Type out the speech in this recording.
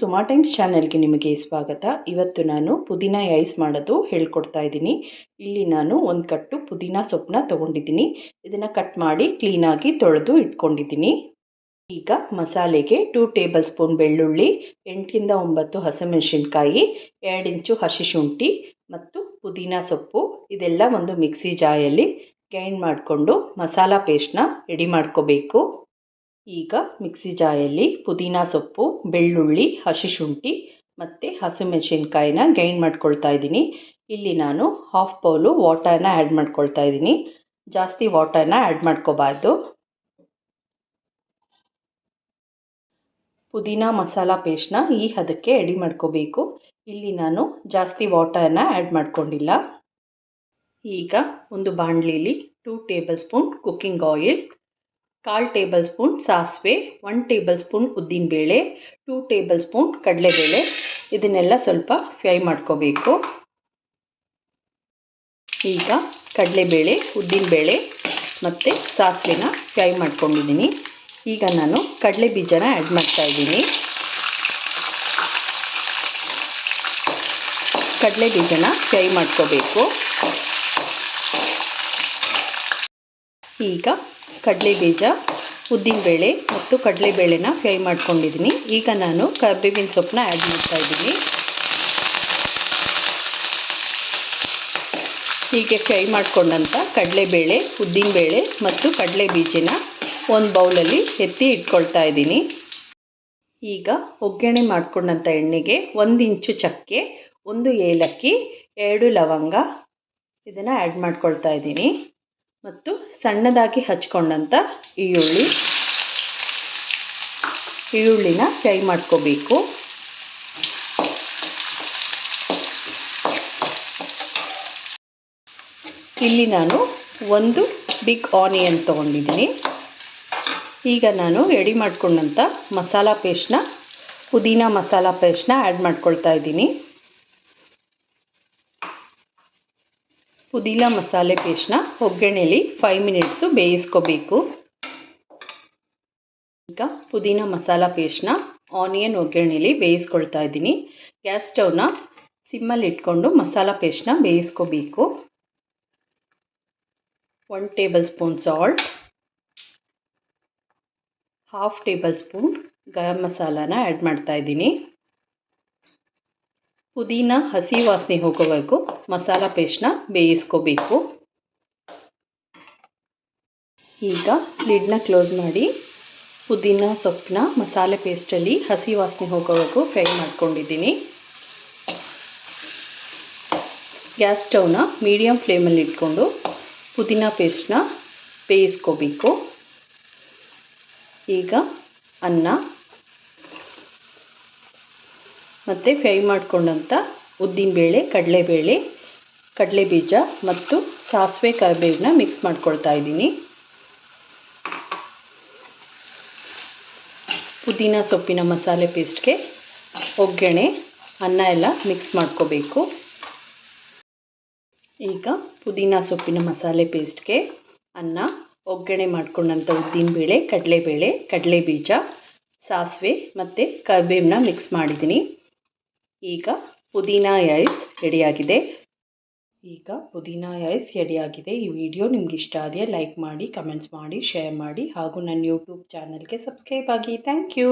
Suma times ಚಾನೆಲ್ಗೆ ನಿಮಗೆ ಸ್ವಾಗತ. ಇವತ್ತು ನಾನು ಪುದೀನ ರೈಸ್ ಮಾಡೋದು ಹೇಳ್ಕೊಡ್ತಾ ಇದ್ದೀನಿ. ಇಲ್ಲಿ ನಾನು ಒಂದು ಕಟ್ಟು ಪುದೀನ ಸೊಪ್ಪನ್ನ ತೊಗೊಂಡಿದ್ದೀನಿ. ಇದನ್ನು ಕಟ್ ಮಾಡಿ ಕ್ಲೀನಾಗಿ ತೊಳೆದು ಇಟ್ಕೊಂಡಿದ್ದೀನಿ. ಈಗ ಮಸಾಲೆಗೆ 2 ಟೇಬಲ್ ಸ್ಪೂನ್ ಬೆಳ್ಳುಳ್ಳಿ, 8ರಿಂದ 9 ಹಸಿಮೆಣಸಿನ್ಕಾಯಿ, 2 ಇಂಚು ಹಸಿ ಶುಂಠಿ ಮತ್ತು ಪುದೀನ ಸೊಪ್ಪು ಇದೆಲ್ಲ ಒಂದು ಮಿಕ್ಸಿ ಜಾರಲ್ಲಿ ಗ್ರೈಂಡ್ ಮಾಡಿಕೊಂಡು ಮಸಾಲ ಪೇಸ್ಟ್ನ ರೆಡಿ ಮಾಡ್ಕೋಬೇಕು. ಈಗ ಮಿಕ್ಸಿ ಜಾರಲ್ಲಿ ಪುದೀನ ಸೊಪ್ಪು, ಬೆಳ್ಳುಳ್ಳಿ, ಹಸಿ ಶುಂಠಿ ಮತ್ತು ಹಸಿಮೆಣಸಿನ್ಕಾಯಿನ ಗ್ರೈಂಡ್ ಮಾಡ್ಕೊಳ್ತಾ ಇದ್ದೀನಿ. ಇಲ್ಲಿ ನಾನು 1/2 ಬೌಲು ವಾಟರ್ನ ಆ್ಯಡ್ ಮಾಡ್ಕೊಳ್ತಾ ಇದ್ದೀನಿ. ಜಾಸ್ತಿ ವಾಟರ್ನ ಆ್ಯಡ್ ಮಾಡ್ಕೋಬಾರ್ದು. ಪುದೀನ ಮಸಾಲ ಪೇಸ್ಟ್ನ ಈ ಹದಕ್ಕೆ ರೆಡಿ ಮಾಡ್ಕೋಬೇಕು. ಇಲ್ಲಿ ನಾನು ಜಾಸ್ತಿ ವಾಟರ್ನ ಆ್ಯಡ್ ಮಾಡ್ಕೊಂಡಿಲ್ಲ. ಈಗ ಒಂದು ಬಾಣಲಿಲಿ 2 table spoon cooking oil, 1/4 table spoon ಸಾಸಿವೆ, 1 ಟೇಬಲ್ ಸ್ಪೂನ್ ಉದ್ದಿನಬೇಳೆ, 2 ಟೇಬಲ್ ಸ್ಪೂನ್ ಕಡಲೆಬೇಳೆ ಇದನ್ನೆಲ್ಲ ಸ್ವಲ್ಪ ಫ್ರೈ ಮಾಡ್ಕೋಬೇಕು. ಈಗ ಕಡಲೆಬೇಳೆ, ಉದ್ದಿನಬೇಳೆ ಮತ್ತು ಸಾಸಿವೆನ ಫ್ರೈ ಮಾಡ್ಕೊಂಡಿದ್ದೀನಿ. ಈಗ ನಾನು ಕಡಲೆ ಬೀಜನ ಆ್ಯಡ್ ಮಾಡ್ತಾಯಿದ್ದೀನಿ. ಕಡಲೆ ಬೀಜನ ಫ್ರೈ ಮಾಡ್ಕೋಬೇಕು. ಈಗ ಕಡಲೆ ಬೀಜ, ಉದ್ದಿನಬೇಳೆ ಮತ್ತು ಕಡಲೆಬೇಳೆನ ಫ್ರೈ ಮಾಡ್ಕೊಂಡಿದ್ದೀನಿ. ಈಗ ನಾನು ಕರಿಬೇವಿನ ಸೊಪ್ಪನ್ನ ಆ್ಯಡ್ ಮಾಡ್ತಾಯಿದ್ದೀನಿ. ಹೀಗೆ ಫ್ರೈ ಮಾಡ್ಕೊಂಡಂಥ ಕಡಲೆಬೇಳೆ, ಉದ್ದಿನಬೇಳೆ ಮತ್ತು ಕಡಲೆ ಬೀಜನ ಒಂದು ಬೌಲಲ್ಲಿ ಎತ್ತಿ ಇಟ್ಕೊಳ್ತಾ ಇದ್ದೀನಿ. ಈಗ ಒಗ್ಗರಣೆ ಮಾಡ್ಕೊಂಡಂಥ ಎಣ್ಣೆಗೆ 1 ಇಂಚು ಚಕ್ಕೆ, 1 ಏಲಕ್ಕಿ, 2 ಲವಂಗ ಇದನ್ನು ಆ್ಯಡ್ ಮಾಡ್ಕೊಳ್ತಾ ಇದ್ದೀನಿ. ಮತ್ತು ಸಣ್ಣದಾಗಿ ಹಚ್ಕೊಂಡಂಥ ಈರುಳ್ಳಿನ ಫ್ರೈ ಮಾಡ್ಕೋಬೇಕು. ಇಲ್ಲಿ ನಾನು 1 ಬಿಗ್ ಆನಿಯನ್ ತೊಗೊಂಡಿದ್ದೀನಿ. ಈಗ ನಾನು ರೆಡಿ ಮಾಡ್ಕೊಂಡಂಥ ಮಸಾಲ ಪೇಸ್ಟ್ನ, ಪುದೀನ ಮಸಾಲ ಪೇಸ್ಟ್ನ ಆ್ಯಡ್ ಮಾಡ್ಕೊಳ್ತಾ ಇದ್ದೀನಿ. ಪುದೀನ ಮಸಾಲೆ ಪೇಸ್ಟ್ನ ಒಗ್ಗರಣೆಯಲ್ಲಿ 5 ಮಿನಿಟ್ಸು ಬೇಯಿಸ್ಕೋಬೇಕು. ಈಗ ಪುದೀನ ಮಸಾಲ ಪೇಸ್ಟ್ನ ಆನಿಯನ್ ಒಗ್ಗರಣೆಯಲ್ಲಿ ಬೇಯಿಸ್ಕೊಳ್ತಾ ಇದ್ದೀನಿ. ಗ್ಯಾಸ್ ಸ್ಟವ್ನ ಸಿಮ್ಮಲ್ಲಿ ಇಟ್ಕೊಂಡು ಮಸಾಲ ಪೇಸ್ಟ್ನ ಬೇಯಿಸ್ಕೋಬೇಕು. 1 tablespoon salt, 1/2 tablespoon garam ಮಸಾಲಾನ ಆ್ಯಡ್ ಮಾಡ್ತಾ ಇದ್ದೀನಿ. ಪುದೀನ ಹಸಿ ವಾಸನೆ ಹೋಗೋವರೆಗೂ ಮಸಾಲ ಪೇಸ್ಟ್ನ ಬೇಯಿಸ್ಕೋಬೇಕು. ಈಗ ಲಿಡ್ನ ಕ್ಲೋಸ್ ಮಾಡಿ ಪುದೀನ ಸೊಪ್ಪನ್ನ ಮಸಾಲೆ ಪೇಸ್ಟಲ್ಲಿ ಹಸಿ ವಾಸನೆ ಹೋಗೋವರೆಗೂ ಫ್ರೈ ಮಾಡ್ಕೊಂಡಿದ್ದೀನಿ. ಗ್ಯಾಸ್ ಸ್ಟವ್ನ ಮೀಡಿಯಮ್ ಫ್ಲೇಮಲ್ಲಿ ಇಟ್ಕೊಂಡು ಪುದೀನ ಪೇಸ್ಟ್ನ ಬೇಯಿಸ್ಕೋಬೇಕು. ಈಗ ಅನ್ನ ಮತ್ತು ಫ್ರೈ ಮಾಡ್ಕೊಂಡಂಥ ಉದ್ದಿನಬೇಳೆ, ಕಡಲೆಬೇಳೆ, ಕಡಲೆ ಬೀಜ ಮತ್ತು ಸಾಸಿವೆ, ಕರಿಬೇವನ್ನ ಮಿಕ್ಸ್ ಮಾಡ್ಕೊಳ್ತಾ ಇದ್ದೀನಿ. ಪುದೀನ ಸೊಪ್ಪಿನ ಮಸಾಲೆ ಪೇಸ್ಟ್ಗೆ ಒಗ್ಗರಣೆ, ಅನ್ನ ಎಲ್ಲ ಮಿಕ್ಸ್ ಮಾಡ್ಕೋಬೇಕು. ಈಗ ಪುದೀನ ಸೊಪ್ಪಿನ ಮಸಾಲೆ ಪೇಸ್ಟ್ಗೆ ಅನ್ನ, ಒಗ್ಗರಣೆ ಮಾಡ್ಕೊಂಡಂಥ ಉದ್ದಿನಬೇಳೆ, ಕಡಲೆಬೇಳೆ, ಕಡಲೆ ಬೀಜ, ಸಾಸಿವೆ ಮತ್ತು ಕರಿಬೇವನ್ನ ಮಿಕ್ಸ್ ಮಾಡಿದ್ದೀನಿ. ಈಗ ಪುದೀನ ರೈಸ್ ರೆಡಿಯಾಗಿದೆ. ಈ ವಿಡಿಯೋ ನಿಮ್ಗೆ ಇಷ್ಟ ಆದರೆ ಲೈಕ್ ಮಾಡಿ, ಕಮೆಂಟ್ಸ್ ಮಾಡಿ, ಶೇರ್ ಮಾಡಿ ಹಾಗೂ ನನ್ನ ಯೂಟ್ಯೂಬ್ ಚಾನಲ್ಗೆ ಸಬ್ಸ್ಕ್ರೈಬ್ ಆಗಿ. Thank you.